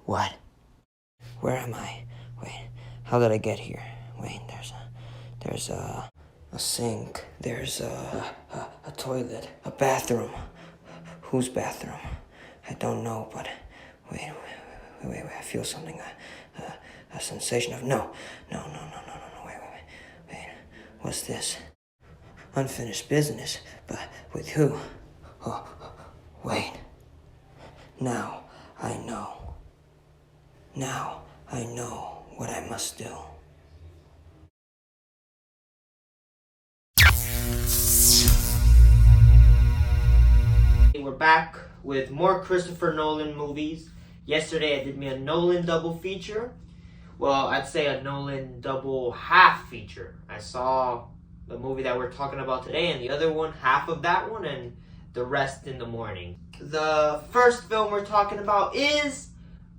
What? Where am I? Wait, how did I get here? Wait, there's a sink. There's a toilet. A bathroom. Whose bathroom? I don't know, but wait, I feel something. A sensation of no. Wait. What's this? Unfinished business, but with who? Oh, wait. Now I know. Now I know what I must do. We're back with more Christopher Nolan movies. Yesterday I did me a Nolan double feature. Well, I'd say a Nolan double half feature. I saw the movie that we're talking about today and the other one, half of that one, and the rest in the morning. The first film we're talking about is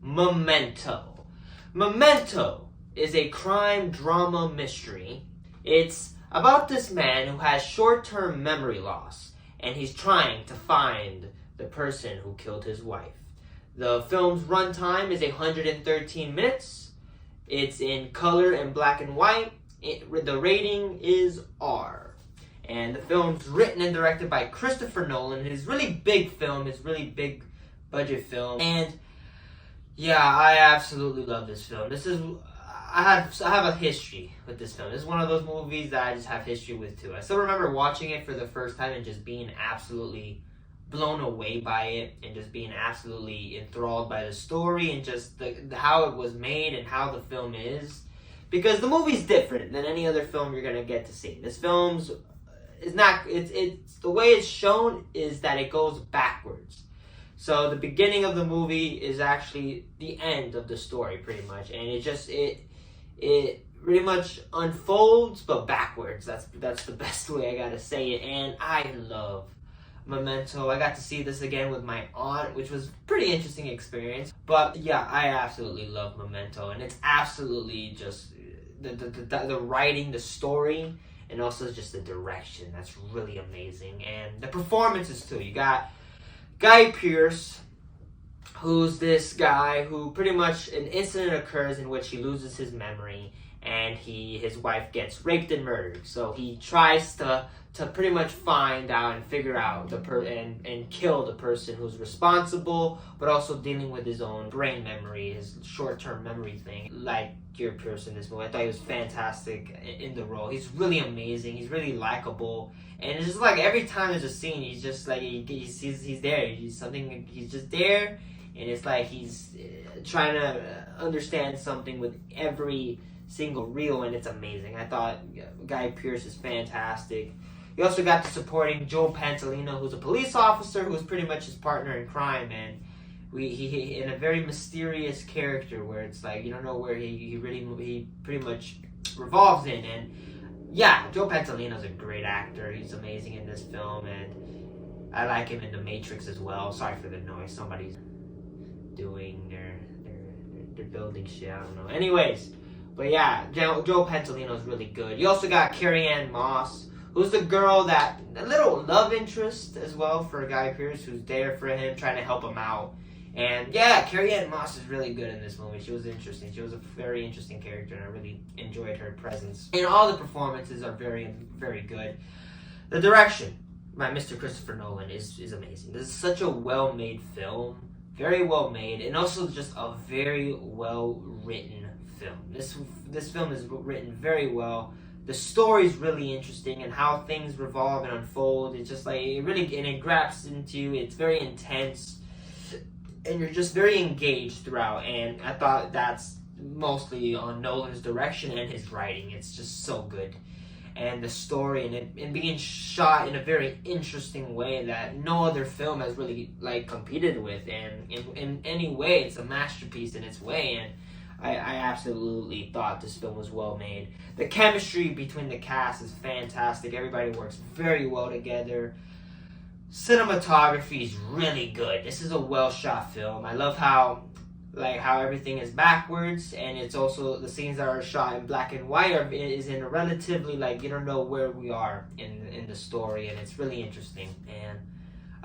Memento. Memento is a crime drama mystery. It's about this man who has short-term memory loss, and he's trying to find the person who killed his wife. The film's runtime is 113 minutes. It's in color and black and white. The rating is R. And the film's written and directed by Christopher Nolan. His really big film, his really big budget film. And yeah, I absolutely love this film. I have a history with this film. This is one of those movies that I just have history with too. I still remember watching it for the first time and just being absolutely blown away by it and just being absolutely enthralled by the story and just how it was made and how the film is. Because the movie's different than any other film you're gonna get to see. This film's it's the way it's shown is that it goes backwards. So the beginning of the movie is actually the end of the story pretty much, and it pretty much unfolds but backwards. That's the best way I gotta say it. And I love Memento. I got to see this again with my aunt, which was a pretty interesting experience. But yeah, I absolutely love Memento, and it's absolutely just the writing, the story, and also just the direction. That's really amazing, and the performances too. You got Guy Pearce, who's this guy who pretty much an incident occurs in which he loses his memory, and his wife gets raped and murdered. So he tries to pretty much find out and figure out and kill the person who's responsible, but also dealing with his own brain memory, his short-term memory thing. Like Guy Pearce in this movie, I thought he was fantastic in the role. He's really amazing. He's really likable, and it's just like every time there's a scene, he's just like he's there. He's just there, and it's like he's trying to understand something with every single reel, and it's amazing. I thought Guy Pearce is fantastic. You also got the supporting Joe Pantoliano, who's a police officer, who's pretty much his partner in crime, and he in a very mysterious character where it's like you don't know where he pretty much revolves in. And yeah, Joe Pantoliano's a great actor. He's amazing in this film, and I like him in The Matrix as well. Sorry for the noise. Somebody's doing their building shit. I don't know. Anyways, but yeah, Joe Pantoliano's really good. You also got Carrie-Anne Moss, who's the girl a little love interest as well for Guy Pearce, who's there for him, trying to help him out. And yeah, Carrie-Anne Moss is really good in this movie. She was interesting. She was a very interesting character, and I really enjoyed her presence. And all the performances are very, very good. The direction by Mr. Christopher Nolan is amazing. This is such a well-made film, very well made, and also just a very well-written film. This film is written very well. The story's really interesting, and how things revolve and unfold. It's just like it grabs into you. It's very intense, and you're just very engaged throughout. And I thought that's mostly on Nolan's direction and his writing. It's just so good, and the story and being shot in a very interesting way that no other film has really competed with. And in any way, it's a masterpiece in its way. And I absolutely thought this film was well made. The chemistry between the cast is fantastic. Everybody works very well together. Cinematography is really good. This is a well shot film. I love how everything is backwards, and it's also the scenes that are shot in black and white is in a relatively you don't know where we are in the story, and it's really interesting. And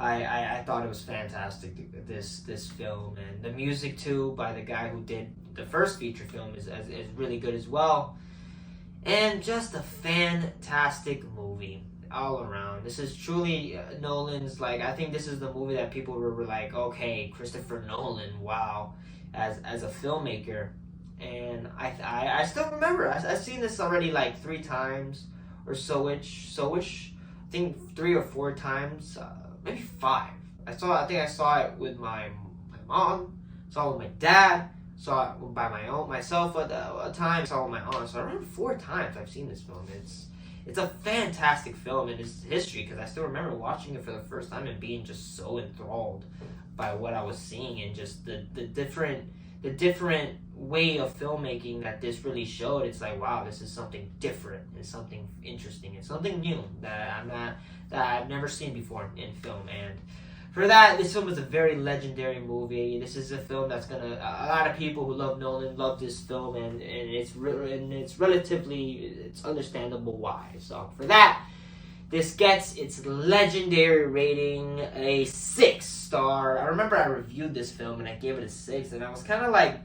I thought it was fantastic, this film, and the music too by the guy who did the first feature film is really good as well, and just a fantastic movie all around. This is truly Nolan's, like, I think this is the movie that people were like, okay, Christopher Nolan, wow, as a filmmaker. And I still remember, I've seen this already like 3 times or so-ish, I think 3 or 4 times, maybe 5. I think I saw it with my mom, saw it with my dad, saw it by myself at a time, saw it with my aunt. So I remember 4 times I've seen this film. It's a fantastic film in its history, because I still remember watching it for the first time and being just so enthralled by what I was seeing, and just the different way of filmmaking that this really showed. It's like, wow, this is something different and something interesting and something new that I've never seen before in film. And for that, this film is a very legendary movie. This is a film that's a lot of people who love Nolan love this film, and it's understandable why. So for that, this gets its legendary rating, a 6 star. I remember I reviewed this film and I gave it a 6, and I was kind of like,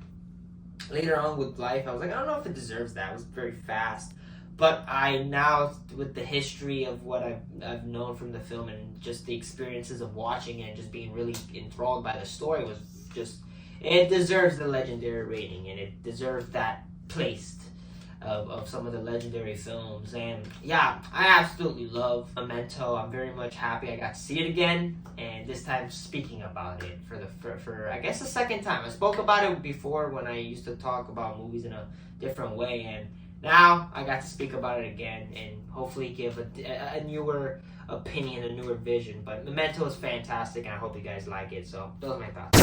later on with life, I was like, I don't know if it deserves that. It was very fast. But I now, with the history of what I've known from the film, and just the experiences of watching it and just being really enthralled by the story, was just, it deserves the legendary rating, and it deserves that place of some of the legendary films. And yeah, I absolutely love Memento. I'm very much happy I got to see it again, and this time speaking about it for I guess the second time. I spoke about it before when I used to talk about movies in a different way, and now I got to speak about it again and hopefully give a newer opinion, a newer vision. But Memento is fantastic, and I hope you guys like it. So those are my thoughts.